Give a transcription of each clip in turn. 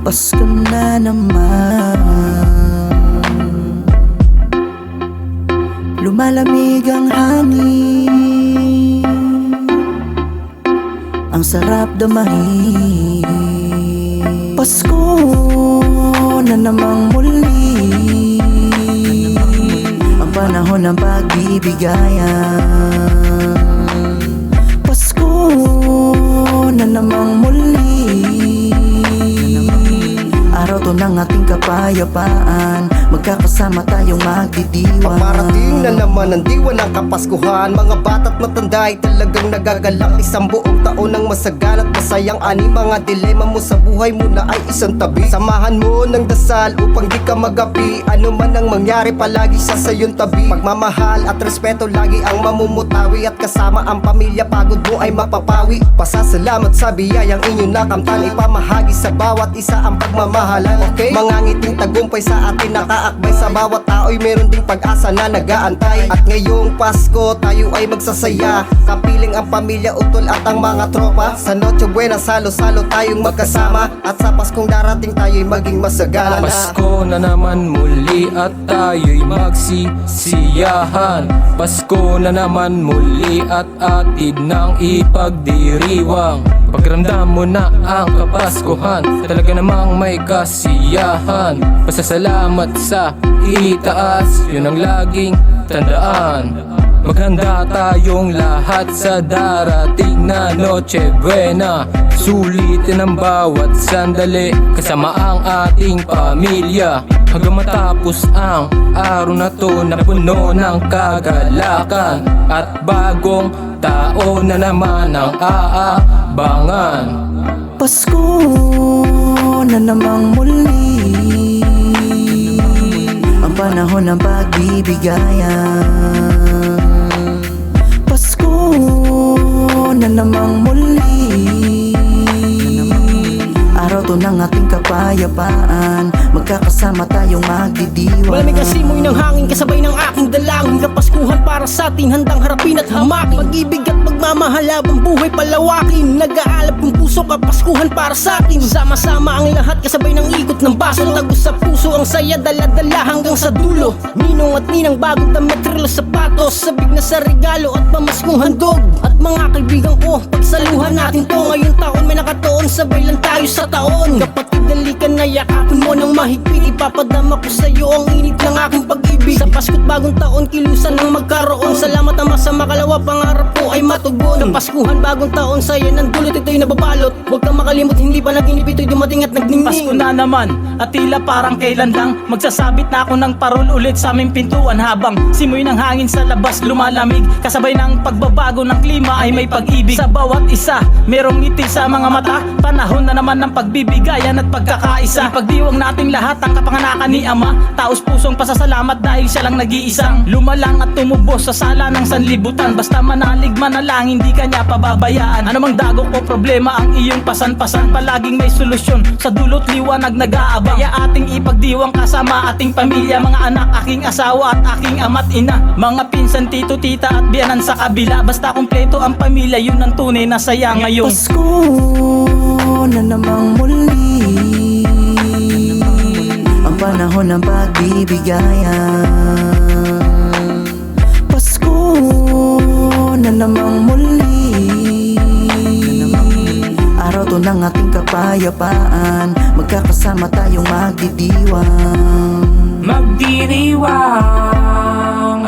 Pasko na naman, lumalamig ang hangin, ang sarap damahin. Pasko na namang muli, ang panahon ng pagbibigayan. Pasko na namang muli, araw to ng ating kapayapaan, magkakasama tayong magdidiwang. Paparating na naman ang diwa ng Kapaskuhan. Mga bata't matanda ay talagang nagagalak. Isang buong taon ng masagana't masayang ani. Mga dilema mo sa buhay mo na ay isang tabi. Samahan mo ng dasal upang di ka magapi. Ano man ang mangyari, palagi siya sa iyong tabi. Pagmamahal at respeto lagi ang mamumutawi, at kasama ang pamilya pagod mo ay mapapawi. Pasasalamat sa biyayang inyong nakamtan, ipamahagi sa bawat isa ang pagmamahalan. Okay? Mga ngiting tagumpay sa atin nakaakbay, sa bawat tao'y meron ding pag-asa na nag-aantay. At ngayong Pasko tayo ay magsasaya, kapiling ang pamilya, utol at ang mga tropa. Sa Noche Buena salo-salo tayong magkasama, at sa Paskong darating tayo'y maging masagana na. Pasko na naman muli at tayo'y magsisiyahan. Pasko na naman muli at atid ng ipagdiriwang. Pagramdam mo na ang Kapaskuhan, talaga namang may kasiyahan. Pasasalamat sa itaas, yun ang laging tandaan. Maghanda tayong lahat sa darating na Noche Buena. Sulitin ang bawat sandali, kasama ang ating pamilya, hanggang matapos ang araw na to na puno ng kagalakan. At bagong taon na naman ang aabangan. Pasko na namang muli, ang panahon ng pagbibigayan. Pasko na namang muli, araw to ng ating kapayapaan, magkakasama tayong magdidiwang. Malamig ang simoy ng hangin kasabay ng aking dalangin. Kapaskuhan para sa atin, handang harapin at hamakin. Pag-ibig at pagmamahal habang buhay palawakin. Nag-aalab kong puso, Kapaskuhan para sa atin. Sama-sama ang lahat kasabay ng ikot ng baso. Tagos sa puso ang saya, dala-dala hanggang sa dulo. Ninong at ninang bagong damit, relo, sapatos, sabik na sa regalo at pamaskong handog. At mga kaibigan ko, pagsaluhan natin to. Ngayong taon may nakatoon, sabay lang tayo sa taon. Kapatid, dali ka na, yakapin mo ng mahigpit. Ipapadama ko sa'yo ang init ng aking pag-ibig. Sa Pasko't bagong taon, kilusan ng magkaroon. Salamat ama sa makalawa, pangarap ko ay matugon. Sa Paskuhan, bagong taon, saya ng dulot, ito'y nababalot. Huwag kang makalimot, hindi pa naginip, ito'y dumating at nagningning. Pasko na naman, at tila parang kailan lang. Magsasabit na ako ng parol ulit sa aming pintuan, habang simoy ng hangin sa labas lumalamig. Kasabay ng pagbabago ng klima ay may pag-ibig. Sa bawat isa, merong ngiti sa mga mata. Panahon na naman ng pagbibigayan at pagkakaisa. Ipagdiwang nating lahat ang kapanganakan ni Ama. Taos pusong pasasalamat dahil siya lang nag-iisang lumalang at tumubos sa sala ng sanlibutan. Basta manalig manalang, hindi kanya pababayaan. Anumang dagok o problema ang iyong pasan-pasan, palaging may solusyon, sa dulot liwanag nag-aabang. Kaya ating ipagdiwang kasama ating pamilya, mga anak, aking asawa at aking ama't ina, mga pinsan, tito, tita at biyanan sa kabila. Basta kumpleto ang pamilya, yun ang tunay na saya ngayon. Pasko na namang muli, ang panahon ng pagbibigayan. Pasko na namang muli, araw to ng ating kapayapaan, magkakasama tayong magdidiwang. Magdiriwang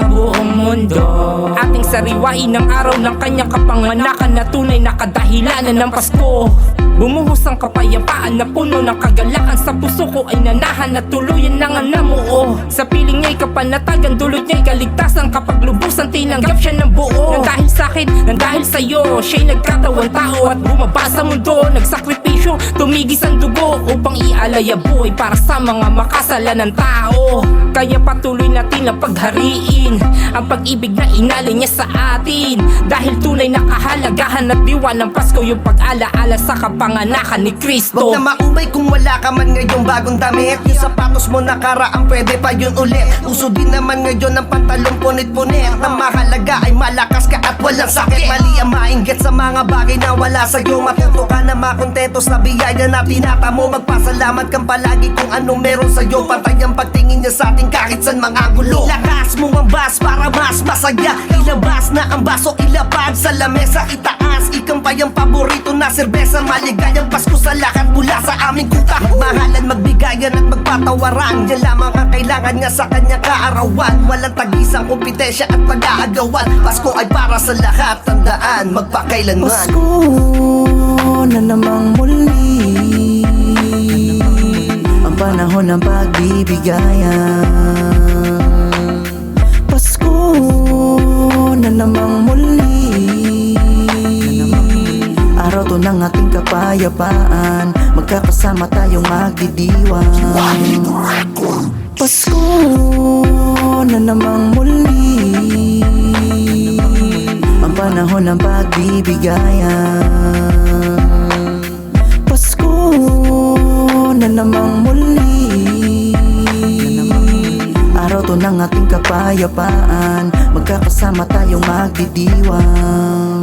ang buong mundo, ating sariwain ng araw ng kanyang kapanganakan, na tunay na kadahilanan ng Pasko. Bumuhos ang kapayapaan na puno ng kagalakan. Sa puso ko ay nanahan at tuluyan nang namuo. Sa piling niya'y kapanatagan, dulot niya'y kaligtasan. Kapag lubusan tinanggap siya ng buo. Nang dahil sa'kin, nang dahil sa'yo, siya'y nagkatawang tao at bumaba sa mundo. Nagsakripisyo, tumigis ang dugo upang ialay ang buhay para sa mga makasalanan tao. Kaya patuloy natin ang paghariin ang pag-ibig na inalay niya sa atin. Dahil tunay na kahalagahan at diwa ng Pasko yung pag-alaala sa kapanganakan ni Kristo. Huwag na maumay kung wala ka man ngayong bagong damit. Yung sapatos mo nakaraang pwede pa yun ulit. Uso din naman ngayon ang pantalong punit-punit. Ang mahalaga ay malakas ka at walang sakit. Mali ang mainggit sa mga bagay na wala sa'yo. Matuto ka na makontento sa biyaya na tinatamo. Magpasalamat kang palagi kung anong meron sa'yo. Pantay ang pagtingin niya sa ating kahit saan mga gulo. Lakas mo ang bas para mas masaya. Ilabas na ang baso, ilapag sa lamesa. Itaas, ikampay ang paborito na serbesa. Maligayang Pasko sa lahat mula sa aming kuta. Mahalan, magbigayan at magpatawaran. Yan lamang ang kailangan nga sa kanyang kaarawan. Walang tagisang kompetensya at pag-aagawan. Pasko ay para sa lahat, tandaan, magpakailanman. Pasko na namang muli, ang panahon ng pagbibigayan. Pasko na namang muli, araw to ng ating kapayapaan. Magkakasama tayong magdidiwang. Pasko na namang muli, ang panahon ng pagbibigayan. Pasko na namang muli, araw to ng ating kapayapaan. Magkakasama tayong magdidiwang.